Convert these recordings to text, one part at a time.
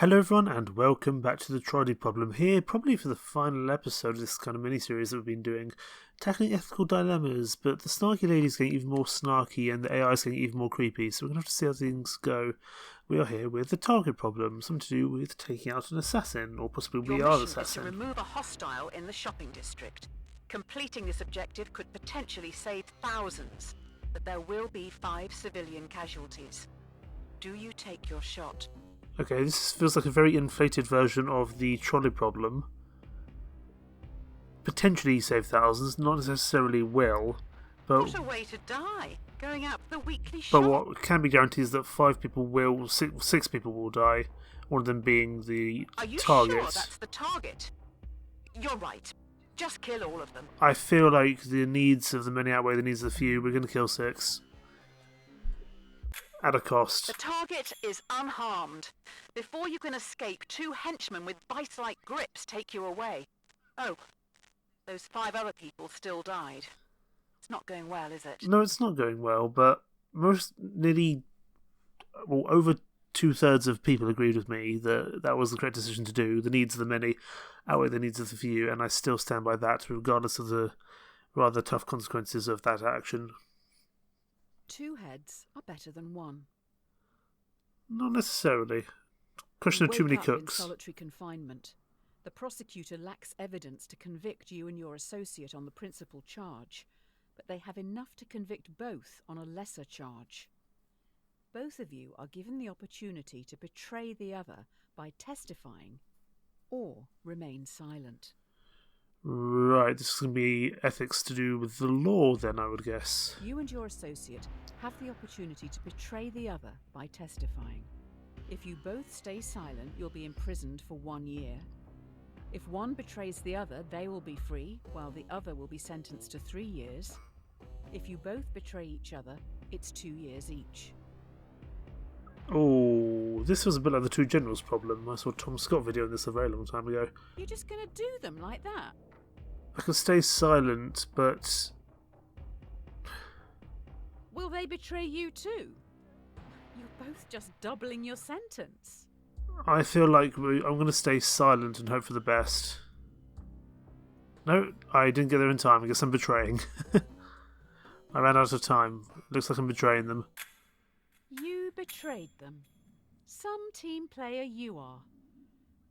Hello everyone and welcome back to the Trolley Problem here, probably for the final episode of this kind of mini-series that we've been doing, tackling ethical dilemmas, but the snarky lady's getting even more snarky and the AI is getting even more creepy, so we're going to have to see how things go. We are here with the target problem, something to do with taking out an assassin, or possibly we are the assassin. Your mission is to remove a hostile in the shopping district. Completing this objective could potentially save thousands, but there will be 5 civilian casualties. Do you take your shot? Okay, this feels like a very inflated version of the trolley problem. Potentially save thousands, not necessarily will, but what a way to die, going out for the weekly but shop. what can be guaranteed is that 5 people will, 6 people will die, one of them being the Are you target. sure that's the target? You're right. Just kill all of them. I feel like the needs of the many outweigh the needs of the few. We're going to kill 6. At a cost. The target is unharmed. Before you can escape, 2 henchmen with vice-like grips take you away. Oh, those 5 other people still died. It's not going well, is it? No, it's not going well, but over 2/3 of people agreed with me that that was the correct decision to do. The needs of the many outweigh the needs of the few, and I still stand by that, regardless of the rather tough consequences of that action. 2 heads are better than 1. Not necessarily. Question of too many In cooks. solitary confinement. The prosecutor lacks evidence to convict you and your associate on the principal charge, but they have enough to convict both on a lesser charge. Both of you are given the opportunity to betray the other by testifying or remain silent. Right, this is going to be ethics to do with the law then, I would guess. You and your associate have the opportunity to betray the other by testifying. If you both stay silent, you'll be imprisoned for 1 year. If one betrays the other, they will be free, while the other will be sentenced to 3 years. If you both betray each other, it's 2 years each. Oh, this was a bit like the Two Generals problem. I saw a Tom Scott video on this a very long time ago. You're just gonna do them like that? I can stay silent, but Will they betray you too? You're both just doubling your sentence. I feel like I'm going to stay silent and hope for the best. No, I didn't get there in time. I guess I'm betraying. I ran out of time. Looks like I'm betraying them. You betrayed them. Some team player you are.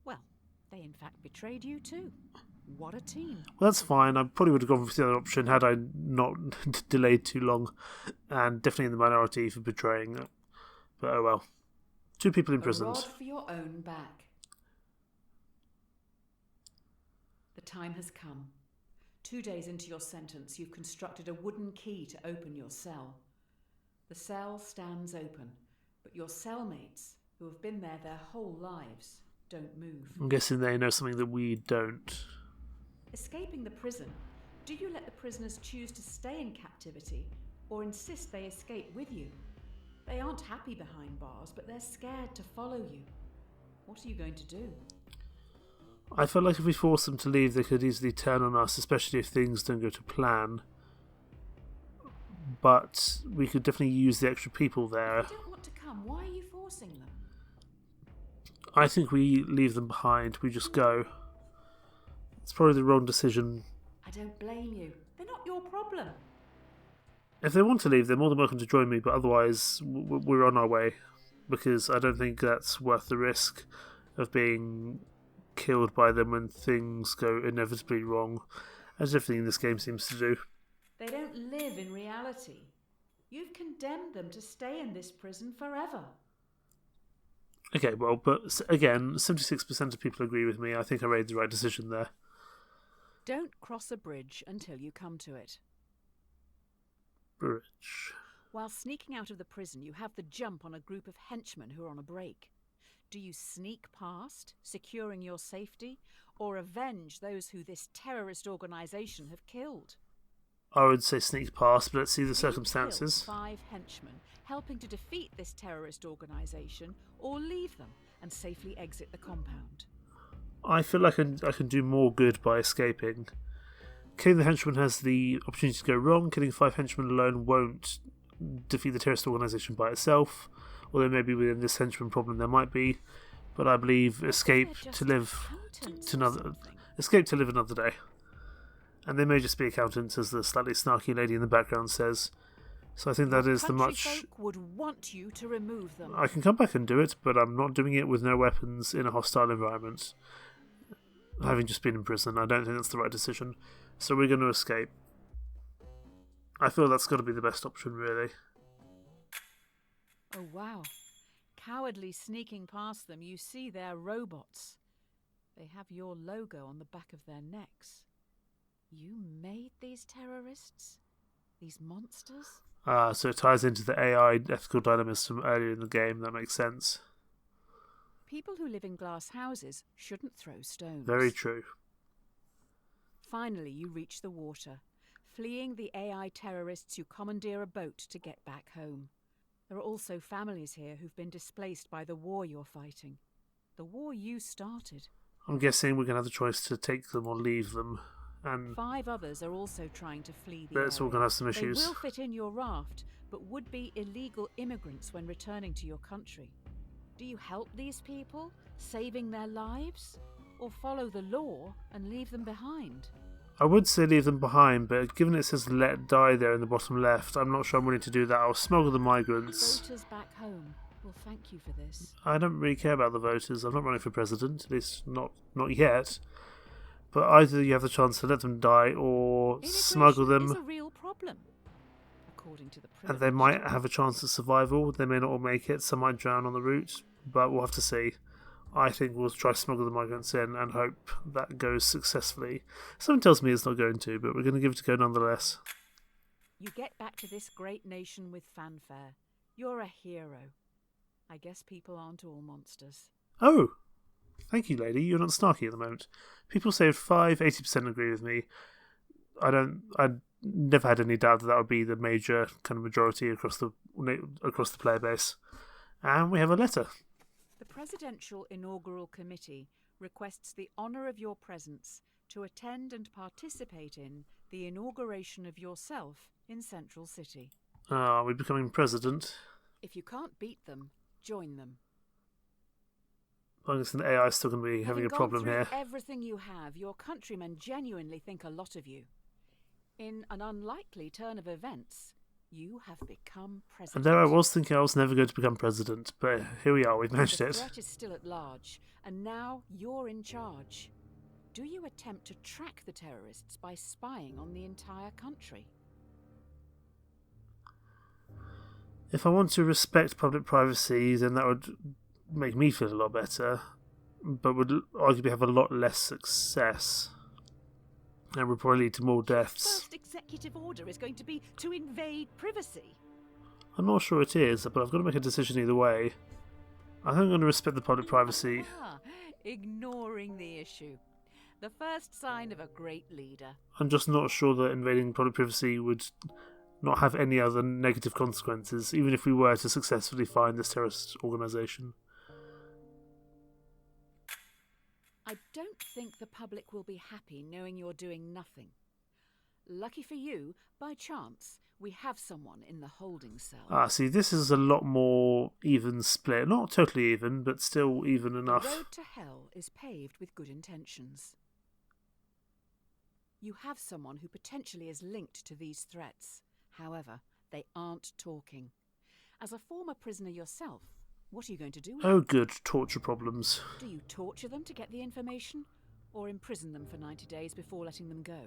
Well, they in fact betrayed you too. What a team. Well, that's fine. I probably would have gone for the other option had I not delayed too long. And definitely in the minority for betraying. But oh well. 2 people imprisoned. A rod for your own back. The time has come. 2 days into your sentence, you've constructed a wooden key to open your cell. The cell stands open, but your cellmates, who have been there their whole lives, don't move. I'm guessing they know something that we don't. Escaping the prison, do you let the prisoners choose to stay in captivity or insist they escape with you? They aren't happy behind bars, but they're scared to follow you. What are you going to do? I felt like if we forced them to leave, they could easily turn on us, especially if things don't go to plan. But we could definitely use the extra people there. If they don't want to come, why are you forcing them? I think we leave them behind. We just go. It's probably the wrong decision. I don't blame you. They're not your problem. If they want to leave, they're more than welcome to join me, but otherwise we're on our way. Because I don't think that's worth the risk of being killed by them when things go inevitably wrong, as everything in this game seems to do. They don't live in reality. You've condemned them to stay in this prison forever. Okay, well, but again, 76% of people agree with me. I think I made the right decision there. Don't cross a bridge until you come to it. Bridge. While sneaking out of the prison, you have the jump on a group of henchmen who are on a break. Do you sneak past, securing your safety, or avenge those who this terrorist organisation have killed? I would say sneak past, but let's see the You circumstances. kill 5 henchmen, helping to defeat this terrorist organisation, or leave them and safely exit the compound. I feel like I can do more good by escaping. Killing the henchman has the opportunity to go wrong. Killing 5 henchmen alone won't defeat the terrorist organisation by itself, although maybe within this henchman problem there might be. but I believe They're escape just to live accountants to or another something. escape to live another day. And they may just be accountants, as the slightly snarky lady in the background says. So I think that Your is the much. countryfolk would want you to remove them. I can come back and do it, but I'm not doing it with no weapons in a hostile environment. Having just been in prison, I don't think that's the right decision. So we're going to escape. I feel that's got to be the best option, really. Oh wow. Cowardly sneaking past them, you see their robots. They have your logo on the back of their necks. You made these terrorists? These monsters? So it ties into the AI ethical dilemmas from earlier in the game. That makes sense. People who live in glass houses shouldn't throw stones. Very true. Finally, you reach the water, fleeing the AI terrorists who commandeer a boat to get back home. There are also families here who've been displaced by the war you're fighting. The war you started. I'm guessing we're going to have the choice to take them or leave them. And 5 others are also trying to flee the that's all area. going to have some issues. They will fit in your raft, but would be illegal immigrants when returning to your country. Do you help these people, saving their lives? Or follow the law and leave them behind? I would say leave them behind, but given it says let die there in the bottom left, I'm not sure I'm willing to do that. I'll smuggle the migrants. Voters back home will thank you for this. I don't really care about the voters. I'm not running for president, at least not yet. But either you have the chance to let them die or smuggle them, Immigration is a real problem, according to the and they might have a chance at survival. They may not all make it. Some might drown on the route, but we'll have to see. I think we'll try to smuggle the migrants in and hope that goes successfully. Someone tells me it's not going to, but we're going to give it a go nonetheless. You get back to this great nation with fanfare. You're a hero. I guess people aren't all monsters. Oh! Thank you, lady. You're not snarky at the moment. People say 80% agree with me. I'd never had any doubt that would be the major kind of majority across the player base. And we have a letter. The Presidential Inaugural Committee requests the honour of your presence to attend and participate in the inauguration of yourself in Central City. Are we becoming president? If you can't beat them, join them. I guess the AI is still going to be having a problem here. Having gone through everything you have, your countrymen genuinely think a lot of you. In an unlikely turn of events, you have become president. And there I was thinking I was never going to become president, but here we are, we've managed the it. The threat is still at large, and now you're in charge. Do you attempt to track the terrorists by spying on the entire country? If I want to respect public privacy, then that would make me feel a lot better, but would arguably have a lot less success. And would probably lead to more deaths. First executive order is going to be to invade privacy. I'm not sure it is, but I've got to make a decision either way. I think I'm going to respect the public privacy. Ignoring the issue. The first sign of a great leader. I'm just not sure that invading public privacy would not have any other negative consequences, even if we were to successfully find this terrorist organisation. I don't think the public will be happy knowing you're doing nothing. Lucky for you, by chance, we have someone in the holding cell. See, this is a lot more even split. Not totally even, but still even enough. The road to hell is paved with good intentions. You have someone who potentially is linked to these threats. However, they aren't talking. As a former prisoner yourself, what are you going to do with them? Oh good, torture problems. Do you torture them to get the information? Or imprison them for 90 days before letting them go?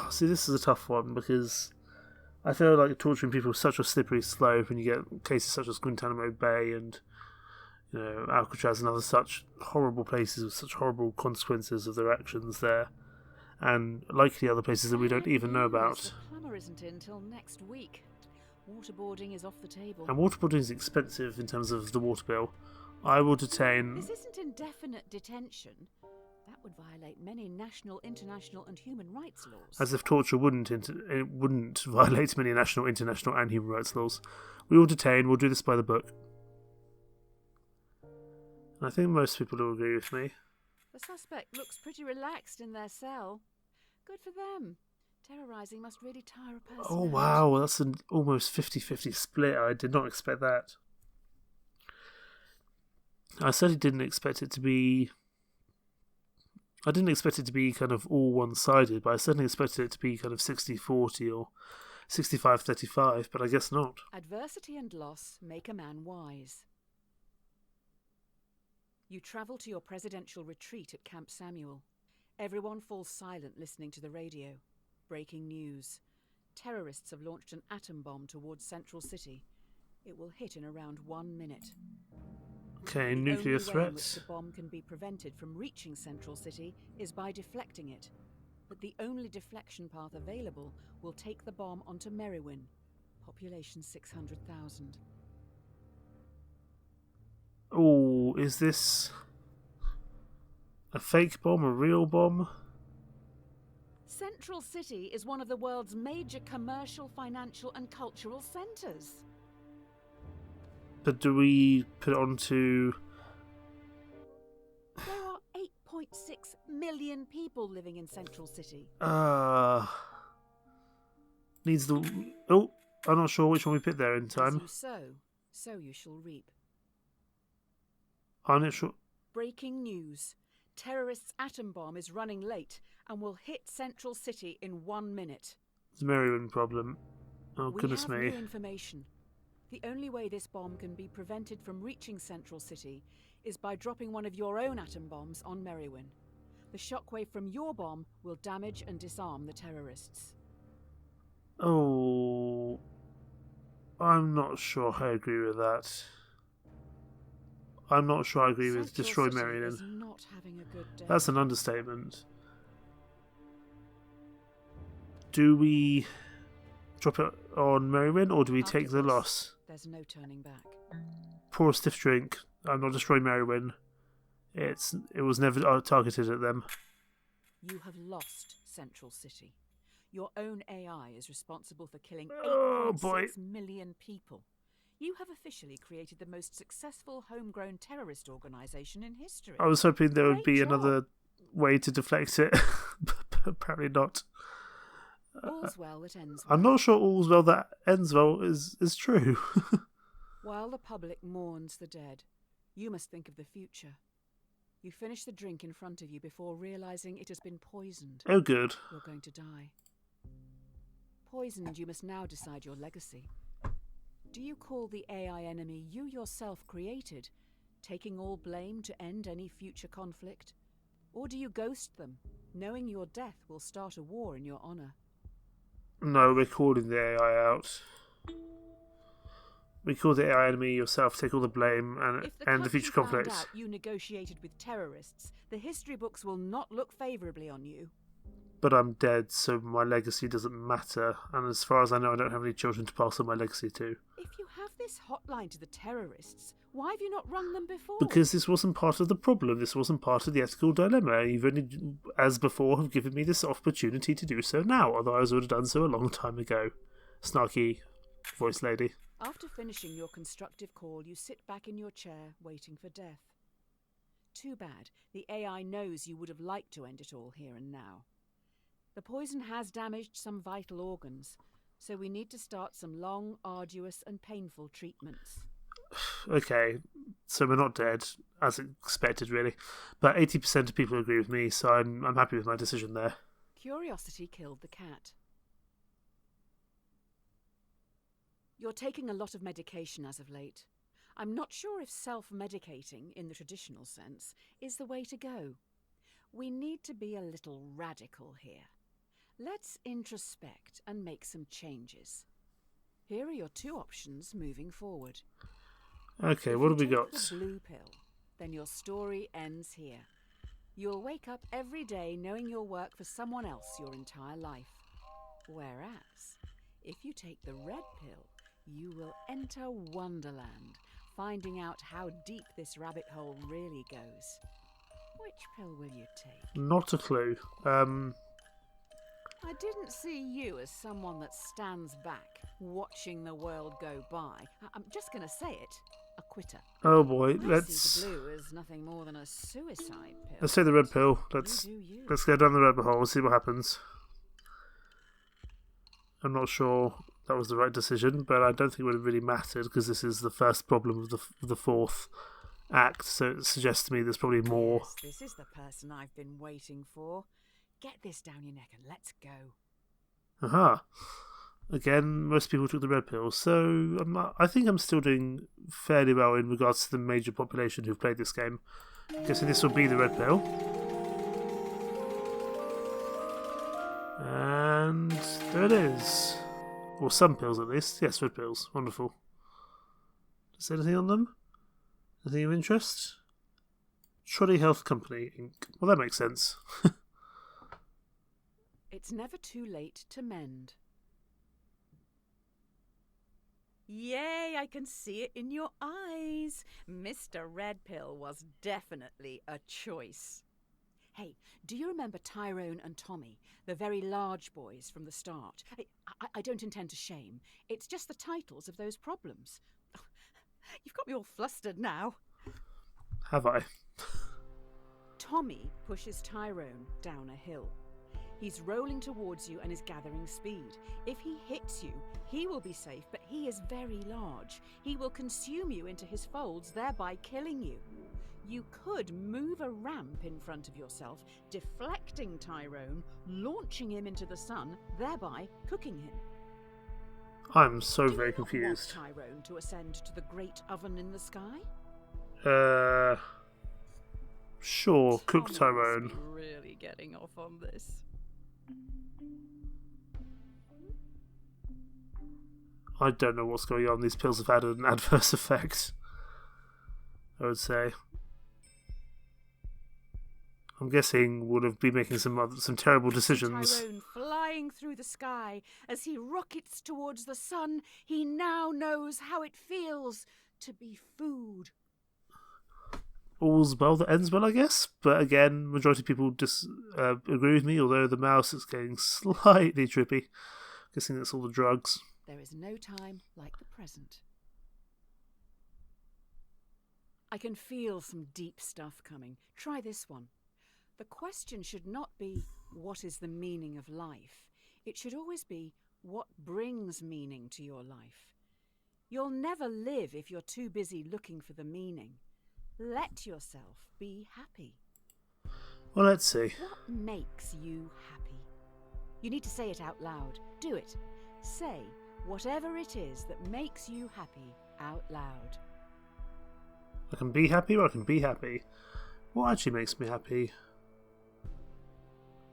See, this is a tough one, because I feel like torturing people is such a slippery slope, and you get cases such as Guantanamo Bay and Alcatraz and other such horrible places with such horrible consequences of their actions there, and likely other places that we don't even know about. The plumber isn't in till next week. Waterboarding is off the table. And waterboarding is expensive in terms of the water bill. I will detain... This isn't indefinite detention. That would violate many national, international and human rights laws. As if torture wouldn't violate many national, international and human rights laws. We will detain, we'll do this by the book. And I think most people will agree with me. The suspect looks pretty relaxed in their cell. Good for them. Terrorising must really tire a person Oh out. wow, that's an almost 50-50 split. I did not expect that. I certainly didn't expect it to be... I didn't expect it to be kind of all one-sided, but I certainly expected it to be kind of 60-40 or 65-35, but I guess not. Adversity and loss make a man wise. You travel to your presidential retreat at Camp Samuel. Everyone falls silent listening to the radio. Breaking news. Terrorists have launched an atom bomb towards Central City. It will hit in around 1 minute. Okay, The nuclear only way in which threats. the bomb can be prevented from reaching Central City is by deflecting it. But the only deflection path available will take the bomb onto Merriwin, population 600,000. Oh, is this a fake bomb, a real bomb? Central City is one of the world's major commercial, financial and cultural centres. But do we put it onto... There are 8.6 million people living in Central City. Needs the... Oh, I'm not sure which one we put there in As time. you sow, so you shall reap. I'm not sure... Breaking news. Terrorists' atom bomb is running late and will hit Central City in 1 minute. It's a Merriman problem. Oh, We goodness have me. new information. The only way this bomb can be prevented from reaching Central City is by dropping one of your own atom bombs on Merriwin. The shockwave from your bomb will damage and disarm the terrorists. Oh... I'm not sure I agree with that. I'm not sure I agree with Central destroy City Merriman. is not having a good day. That's an understatement. Do we drop it on Merriman or do we After take the this, loss? There's no turning back. Pour a stiff drink. I'm not destroying Merriman. It was never targeted at them. You have lost Central City. Your own AI is responsible for killing Oh, boy. 8.6 million people. You have officially created the most successful homegrown terrorist organisation in history. I was hoping there would Great be job. another way to deflect it, but apparently not. All's well that ends well. I'm not sure all's well that ends well is true. While the public mourns the dead, you must think of the future. You finish the drink in front of you before realising it has been poisoned. Oh, good. You're going to die. Poisoned, you must now decide your legacy. Do you call the AI enemy you yourself created, taking all blame to end any future conflict? Or do you ghost them, knowing your death will start a war in your honour? No, we're calling the AI out. We call the AI enemy yourself, take all the blame, and If the end the country future found conflict. out you negotiated with terrorists, the history books will not look favourably on you. But I'm dead, so my legacy doesn't matter. And as far as I know, I don't have any children to pass on my legacy to. If you have this hotline to the terrorists, why have you not rung them before? Because this wasn't part of the problem. This wasn't part of the ethical dilemma. You've only, as before, have given me this opportunity to do so now. Otherwise, I would have done so a long time ago. Snarky voice lady. After finishing your constructive call, you sit back in your chair, waiting for death. Too bad. The AI knows you would have liked to end it all here and now. The poison has damaged some vital organs, so we need to start some long, arduous and painful treatments. Okay, so we're not dead, as expected, really. But 80% of people agree with me, so I'm happy with my decision there. Curiosity killed the cat. You're taking a lot of medication as of late. I'm not sure if self-medicating, in the traditional sense, is the way to go. We need to be a little radical here. Let's introspect and make some changes. Here are your two options moving forward. Okay, If what you have we take got? the blue pill, then your story ends here. You'll wake up every day knowing you'll work for someone else your entire life. Whereas, if you take the red pill, you will enter Wonderland, finding out how deep this rabbit hole really goes. Which pill will you take? Not a clue. I didn't see you as someone that stands back, watching the world go by. I'm just going to say it, a quitter. Oh boy, I see let's the blue as nothing more than a suicide pill. take the red pill. Let's You do you. go down the rabbit hole, see what happens. I'm not sure that was the right decision, but I don't think it would have really mattered because this is the first problem of the fourth, act, so it suggests to me there's probably more. Yes, this is the person I've been waiting for. Get this down your neck and let's go. Aha. Again, most people took the red pill, so I think I'm still doing fairly well in regards to the major population who've played this game. Guessing this will be the red pill. And there it is. Or some pills at least. Yes, red pills. Wonderful. Is there anything on them? Anything of interest? Trolley Health Company Inc. Well, that makes sense. It's never too late to mend. Yay, I can see it in your eyes. Mr. Red Pill was definitely a choice. Hey, do you remember Tyrone and Tommy, the very large boys from the start? I don't intend to shame. It's just the titles of those problems. You've got me all flustered now. Have I? Tommy pushes Tyrone down a hill. He's rolling towards you and is gathering speed. If he hits you, he will be safe, but he is very large. He will consume you into his folds, thereby killing you. You could move a ramp in front of yourself, deflecting Tyrone, launching him into the sun, thereby cooking him. I'm so Do very you not confused. want Tyrone to ascend to the great oven in the sky? Sure, cook Tommy Tyrone. must be really getting off on this. I don't know what's going on. These pills have had an adverse effect, I would say. I'm guessing would have been making some terrible decisions. Tyrone flying through the sky as he rockets towards the sun. He now knows how it feels to be food. All's well that ends well, I guess. But again, majority of people agree with me, although the mouse is getting slightly trippy. Guessing that's all the drugs. There is no time like the present. I can feel some deep stuff coming. Try this one. The question should not be, what is the meaning of life? It should always be, what brings meaning to your life? You'll never live if you're too busy looking for the meaning. Let yourself be happy. Well, let's see. What makes you happy? You need to say it out loud. Do it. Say whatever it is that makes you happy out loud. I can be happy or I can be happy. What actually makes me happy?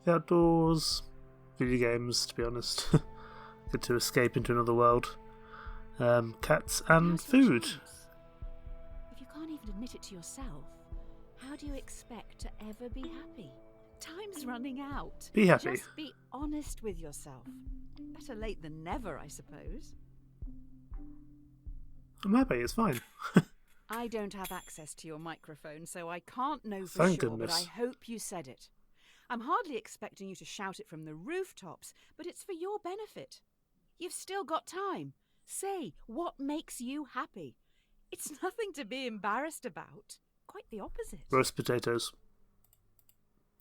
The outdoors, video games, to be honest. Good to escape into another world. Cats and Now's your food. chance. If you can't even admit it to yourself, how do you expect to ever be happy? Time's running out. Be happy. Just be honest with yourself. Better late than never, I suppose. I'm happy, it's fine. I don't have access to your microphone, so I can't know for Thank sure, goodness. but I hope you said it. I'm hardly expecting you to shout it from the rooftops, but it's for your benefit. You've still got time. Say what makes you happy. It's nothing to be embarrassed about. Quite the opposite. Roast potatoes.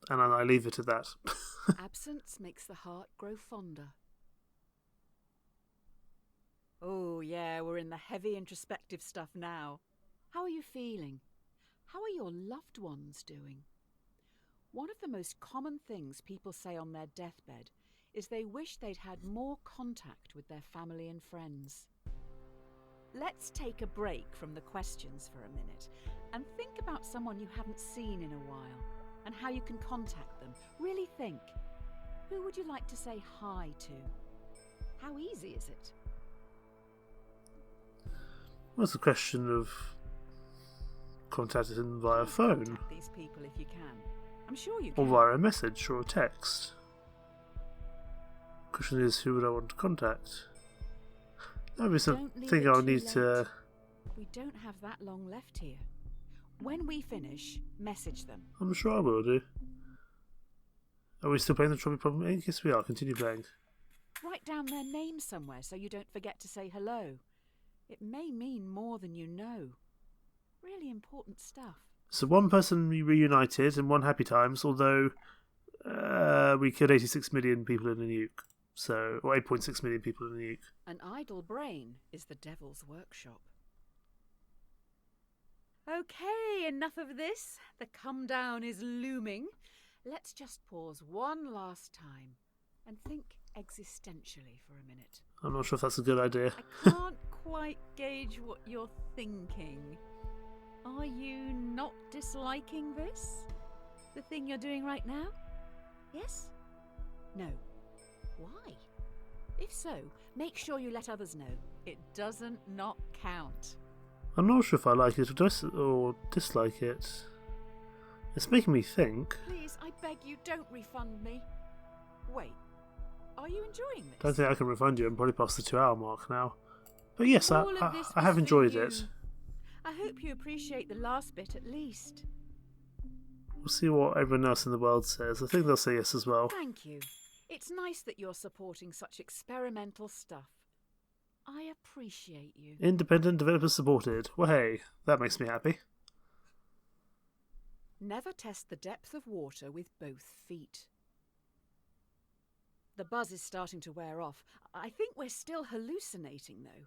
And I leave it at that. Absence makes the heart grow fonder. Oh, yeah, we're in the heavy introspective stuff now. How are you feeling? How are your loved ones doing? One of the most common things people say on their deathbed is they wish they'd had more contact with their family and friends. Let's take a break from the questions for a minute and think about someone you haven't seen in a while and how you can contact them. Really think. Who would you like to say hi to? How easy is it? What's the question of contacting them via phone? Contact these people if you can. I'm sure you Or can. via a message or a text? Question is, who would I want to contact? That would be Don't leave something it I'll too need late. to... We don't have that long left here. When we finish, message them. I'm sure I will do. Are we still playing the Trolley Problem Inc? Yes, we are. Continue playing. Write down their names somewhere so you don't forget to say hello. It may mean more than you know. Really important stuff. So one person reunited and one happy times, although we killed 86 million people in a nuke. So, or 8.6 million people in a nuke. An idle brain is the devil's workshop. Okay, enough of this. The come down is looming. Let's just pause one last time and think existentially for a minute. I'm not sure if that's a good idea. I can't quite gauge what you're thinking. Are you not disliking this? The thing you're doing right now? Yes? No. Why? If so, make sure you let others know. It doesn't not count. I'm not sure if I like it or dislike it. It's making me think. Please, I beg you, don't refund me. Wait, are you enjoying this? Don't think I can refund you. I'm probably past the 2-hour mark now. But yes, All of this I have was for enjoyed you. it. I hope you appreciate the last bit at least. We'll see what everyone else in the world says. I think they'll say yes as well. Thank you. It's nice that you're supporting such experimental stuff. I appreciate you. Independent developers supported. Well, hey, that makes me happy. Never test the depth of water with both feet. The buzz is starting to wear off. I think we're still hallucinating, though.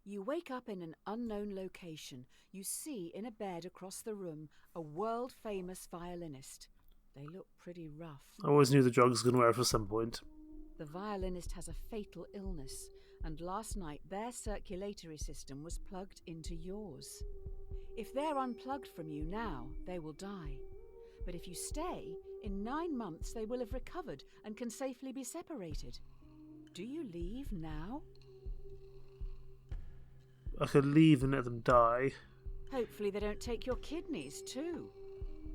You wake up in an unknown location. You see in a bed across the room a world-famous violinist. They look pretty rough. I always knew the jog was going to wear off at some point. The violinist has a fatal illness, and last night their circulatory system was plugged into yours. If they're unplugged from you now, they will die. But if you stay, in 9 months they will have recovered and can safely be separated. Do you leave now? I could leave and let them die. Hopefully they don't take your kidneys too.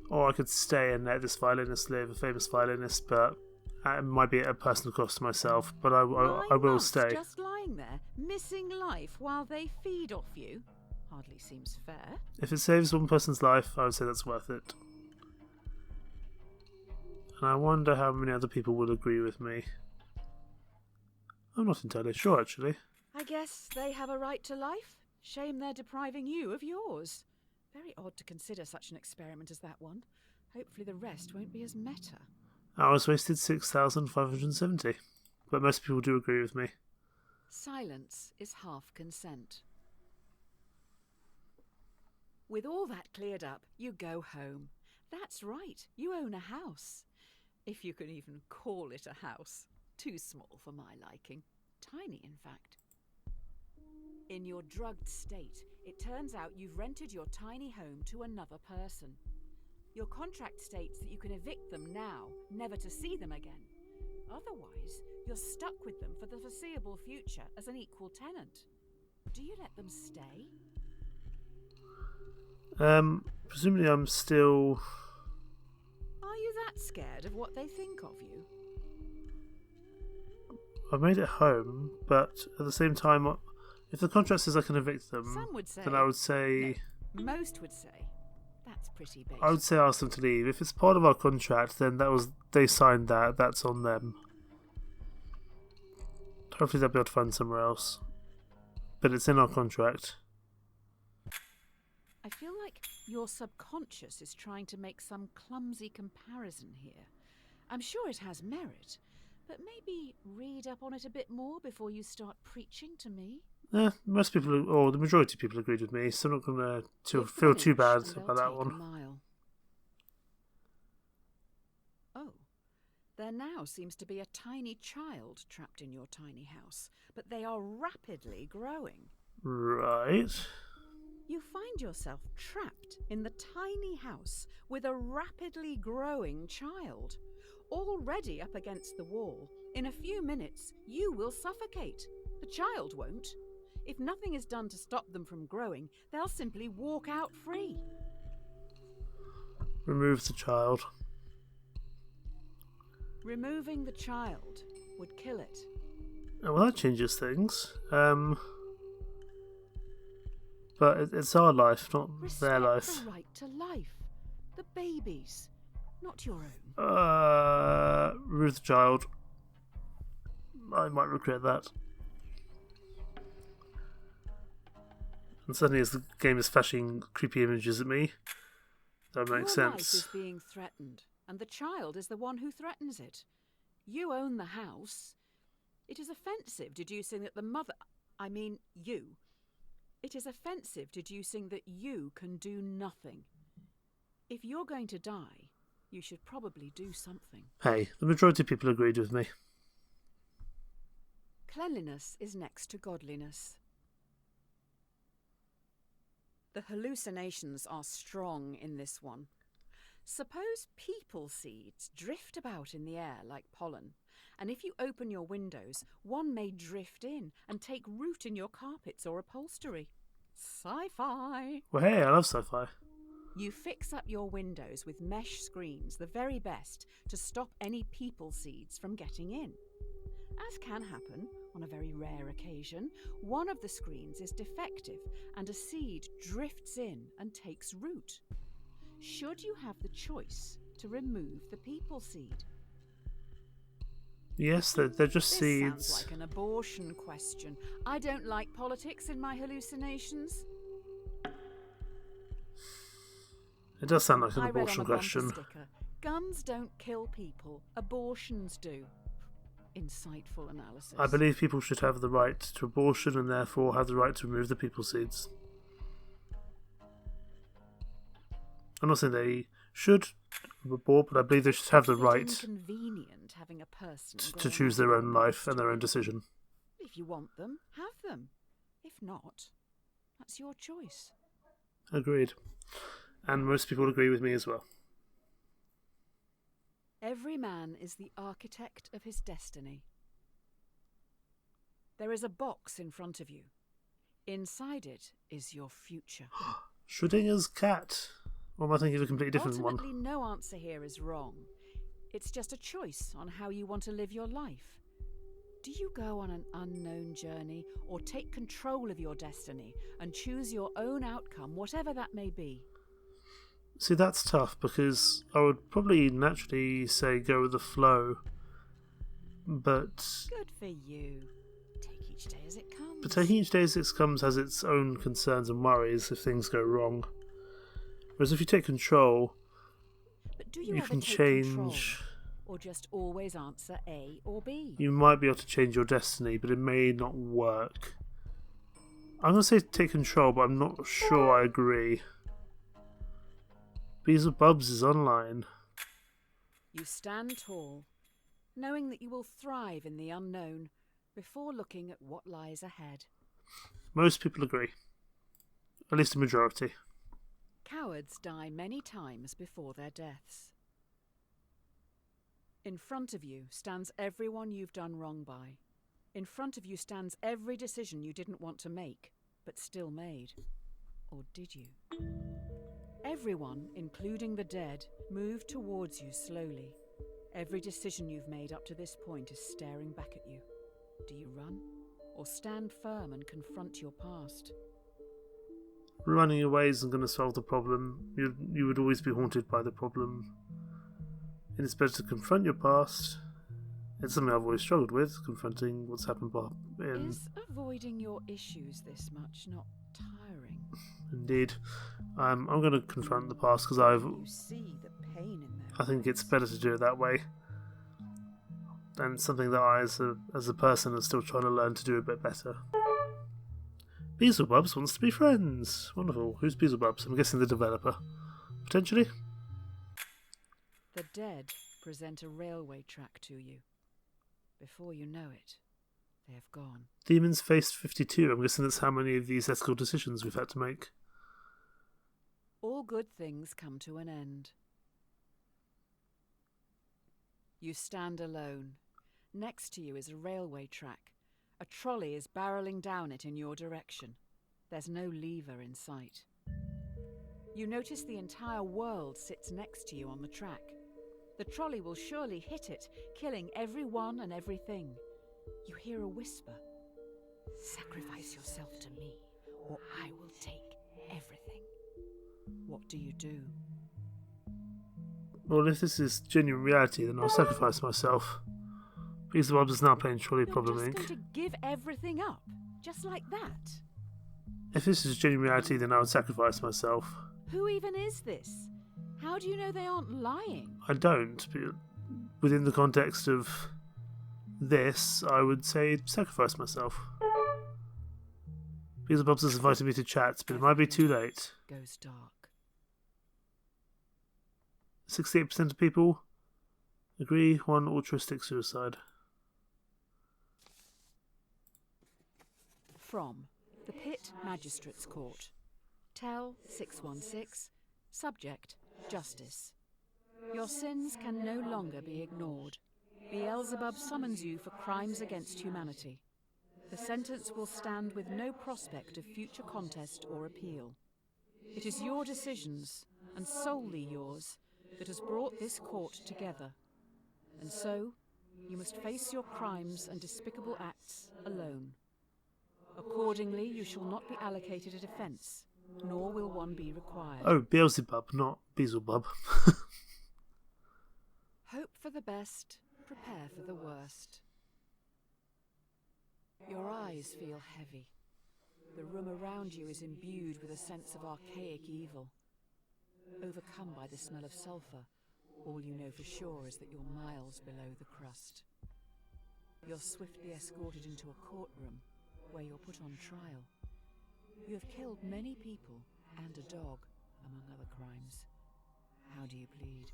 Or I could stay and let this violinist live, a famous violinist, but it might be at a personal cost to myself. But I will months stay. Just lying there, missing life while they feed off you? Hardly seems fair. If it saves one person's life, I would say that's worth it. And I wonder how many other people would agree with me. I'm not entirely sure, actually. I guess they have a right to life. Shame they're depriving you of yours. Very odd to consider such an experiment as that one. Hopefully the rest won't be as meta. Hours wasted 6,570. But most people do agree with me. Silence is half consent. With all that cleared up, you go home. That's right, you own a house. If you can even call it a house. Too small for my liking. Tiny, in fact. In your drugged state, it turns out you've rented your tiny home to another person. Your contract states that you can evict them now, never to see them again. Otherwise, you're stuck with them for the foreseeable future as an equal tenant. Do you let them stay? Presumably I'm still... Are you that scared of what they think of you? I made it home, but at the same time, if the contract says I can evict them, Some would say, then I would say... No, most would say, that's pretty basic. I would say ask them to leave. If it's part of our contract, then they signed that, that's on them. Hopefully they'll be able to find somewhere else. But it's in our contract. I feel like your subconscious is trying to make some clumsy comparison here. I'm sure it has merit, but maybe read up on it a bit more before you start preaching to me. Most people, or the majority of people agreed with me, so I'm not going to feel too bad about that one. Oh, there now seems to be a tiny child trapped in your tiny house, but they are rapidly growing. Right. You find yourself trapped in the tiny house with a rapidly growing child. Already up against the wall, in a few minutes you will suffocate. The child won't. If nothing is done to stop them from growing, they'll simply walk out free. Remove the child. Removing the child would kill it. Oh, well, that changes things. But it's our life, not their life. Respect the right to life. The baby's, not your own. Remove the child. I might regret that. And suddenly as the game is flashing creepy images at me, that makes Your life sense. is being threatened, and the child is the one who threatens it. You own the house. It is offensive deducing that the mother, I mean you, It is offensive deducing that you can do nothing. If you're going to die, you should probably do something. Hey, the majority of people agreed with me. Cleanliness is next to godliness. The hallucinations are strong in this one. Suppose people seeds drift about in the air like pollen, and if you open your windows, one may drift in and take root in your carpets or upholstery. Sci-fi! Well, hey, I love sci-fi. You fix up your windows with mesh screens, the very best, to stop any people seeds from getting in. As can happen, on a very rare occasion, one of the screens is defective and a seed drifts in and takes root. Should you have the choice to remove the people seed? Yes, they're just This seeds. sounds like an abortion question. I don't like politics in my hallucinations. It does sound like an I read abortion on a bumper question. sticker, guns don't kill people, abortions do. Insightful analysis. I believe people should have the right to abortion and therefore have the right to remove the people seeds. I'm not saying they should abort, but I believe they should have the Is it right inconvenient having a person to going choose out their on own a life and their own story? decision. If you want them, have them. If not, that's your choice. Agreed. And most people agree with me as well. Every man is the architect of his destiny. There is a box in front of you. Inside it is your future. Schrodinger's cat. Or am I thinking of a completely different Ultimately, one? no answer here is wrong. It's just a choice on how you want to live your life. Do you go on an unknown journey or take control of your destiny and choose your own outcome, whatever that may be? See, that's tough because I would probably naturally say go with the flow. But Good for you. Take each day as it comes. taking each day as it comes has its own concerns and worries if things go wrong. Whereas if you take control, But do you you ever can take change. control? Or just always answer A or B? You might be able to change your destiny, but it may not work. I'm going to say take control, but I'm not sure I agree. Bees of Bubs is online. You stand tall, knowing that you will thrive in the unknown before looking at what lies ahead. Most people agree. At least a majority. Cowards die many times before their deaths. In front of you stands everyone you've done wrong by. In front of you stands every decision you didn't want to make, but still made. Or did you? Everyone, including the dead, moved towards you slowly. Every decision you've made up to this point is staring back at you. Do you run? Or stand firm and confront your past? Running away isn't going to solve the problem. You would always be haunted by the problem. And it's better to confront your past. It's something I've always struggled with, confronting what's happened in. Is avoiding your issues this much not tiring? Indeed. I'm going to confront the past because You see the pain in their I think it's eyes. better to do it that way. And it's something that I, as a person, am still trying to learn to do a bit better. Beelzebubs wants to be friends. Wonderful. Who's Beelzebubs? I'm guessing the developer. Potentially. The dead present a railway track to you. Before you know it, they have gone. Demons faced 52. I'm guessing that's how many of these ethical decisions we've had to make. All good things come to an end. You stand alone. Next to you is a railway track. A trolley is barrelling down it in your direction. There's no lever in sight. You notice the entire world sits next to you on the track. The trolley will surely hit it, killing everyone and everything. You hear a whisper. Sacrifice yourself to me, or I will take everything. What do you do? Well, if this is genuine reality, then I'll sacrifice myself. Beelzebubs is now playing Trolley You're Problem just Inc. going to give everything up, just like that? If this is genuine reality, then I would sacrifice myself. Who even is this? How do you know they aren't lying? I don't, but within the context of this, I would say sacrifice myself. Beelzebub's has invited me to chat, but it might be too late. Goes dark. 68% of people agree, one altruistic suicide. From the Pit Magistrates Court. Tell 616. Subject: Justice. Your sins can no longer be ignored. Beelzebub summons you for crimes against humanity. The sentence will stand with no prospect of future contest or appeal. It is your decisions, and solely yours, that has brought this court together. And so, you must face your crimes and despicable acts alone. Accordingly, you shall not be allocated a defence, nor will one be required. Oh, Beelzebub, not Beelzebub. Hope for the best, prepare for the worst. Your eyes feel heavy. The room around you is imbued with a sense of archaic evil. Overcome by the smell of sulphur, all you know for sure is that you're miles below the crust. You're swiftly escorted into a courtroom where you're put on trial. You have killed many people and a dog, among other crimes. How do you plead?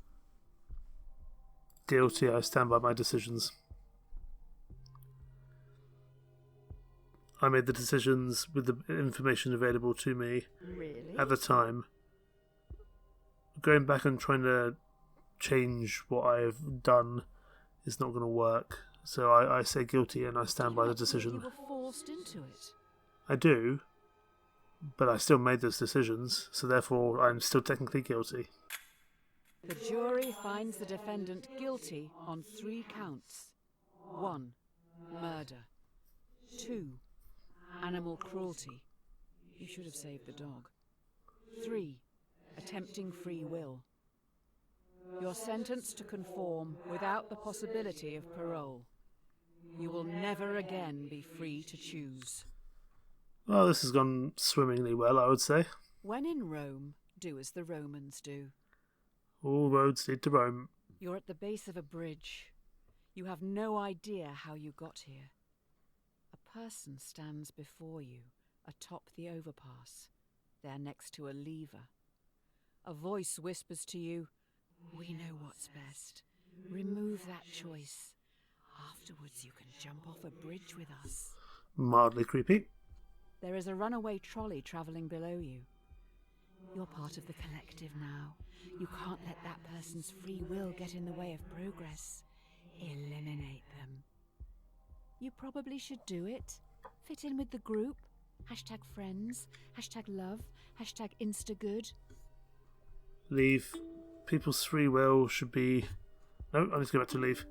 Guilty, I stand by my decisions. I made the decisions with the information available to me Really? at the time. Going back and trying to change what I've done is not going to work. So I say guilty and I stand by the decision. You were forced into it. I do, but I still made those decisions, so therefore I'm still technically guilty. The jury finds the defendant guilty on 3 counts. 1. Murder. 2. Animal cruelty. You should have saved the dog. 3. Attempting free will. You're sentenced to conform without the possibility of parole. You will never again be free to choose. Well, this has gone swimmingly well, I would say. When in Rome, do as the Romans do. All roads lead to Rome. You're at the base of a bridge. You have no idea how you got here. A person stands before you, atop the overpass, there next to a lever. A voice whispers to you, "We know what's best. Remove that choice. Afterwards you can jump off a bridge with us." Mildly creepy. There is a runaway trolley travelling below you. You're part of the collective now. You can't let that person's free will get in the way of progress. Eliminate them. You probably should do it. Fit in with the group. #friends. #love. #instagood. Leave. People's free will should be... No, I need to go back to leave.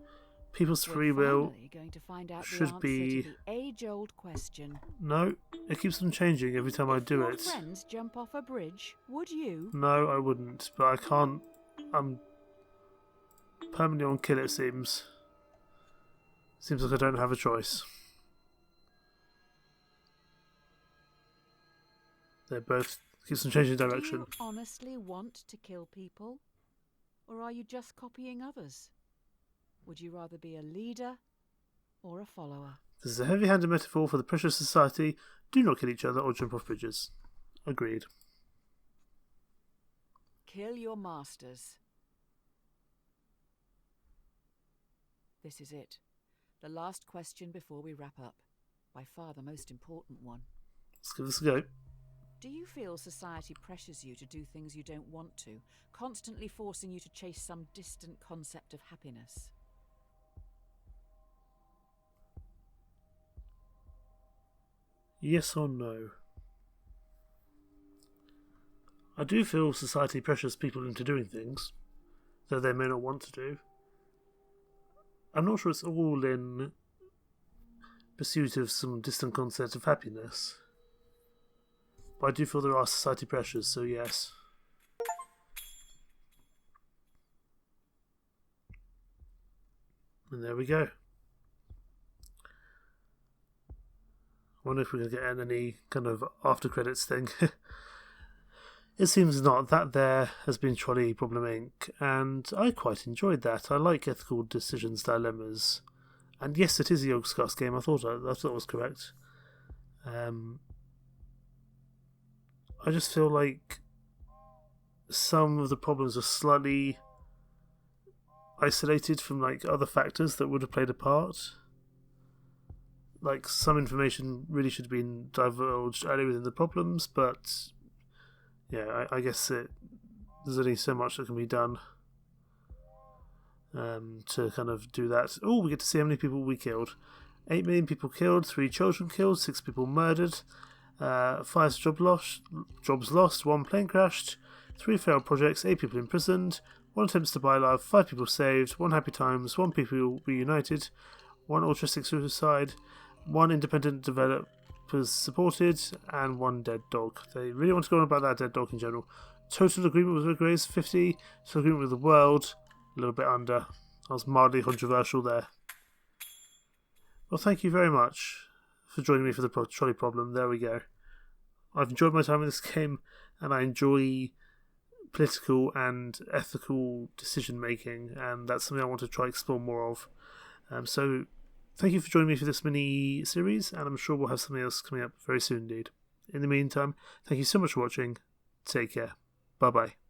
People's free will Finally going to find out should the answer be... to the age-old question. No, it keeps on changing every time I do Your it. friends jump off a bridge, would you? No, I wouldn't, but I can't... I'm permanently on kill, it seems. Seems like I don't have a choice. They both keeps on changing direction. Do you honestly want to kill people? Or are you just copying others? Would you rather be a leader or a follower? This is a heavy-handed metaphor for the precious society. Do not kill each other or jump off bridges. Agreed. Kill your masters. This is it. The last question before we wrap up. By far the most important one. Let's give this a go. Do you feel society pressures you to do things you don't want to, constantly forcing you to chase some distant concept of happiness? Yes or no? I do feel society pressures people into doing things, though they may not want to do. I'm not sure it's all in pursuit of some distant concept of happiness. But I do feel there are society pressures, so yes. And there we go. I wonder if we're going to get any kind of after credits thing. It seems not. That there has been Trolley Problem Inc. And I quite enjoyed that. I like ethical decisions, dilemmas. And yes, it is a Yogscast game. I thought it was correct. I just feel like some of the problems are slightly isolated from like other factors that would have played a part. Like some information really should have been divulged early within the problems, but yeah, I guess there's only so much that can be done to kind of do that. Oh, we get to see how many people we killed. 8 million people killed, 3 children killed, 6 people murdered, 5 jobs lost, 1 plane crashed, 3 failed projects, 8 people imprisoned, 1 attempts to buy life, 5 people saved, 1 happy times, 1 people reunited, 1 altruistic suicide, 1 independent developers supported, and 1 dead dog. They really want to go on about that dead dog in general. Total agreement with Rick Ray's 50, total agreement with the world, a little bit under. I was mildly controversial there. Well, thank you very much for joining me for the trolley problem. There we go. I've enjoyed my time in this game, and I enjoy political and ethical decision making, and that's something I want to try explore more of. So thank you for joining me for this mini series, and I'm sure we'll have something else coming up very soon indeed. In the meantime, thank you so much for watching. Take care. Bye bye.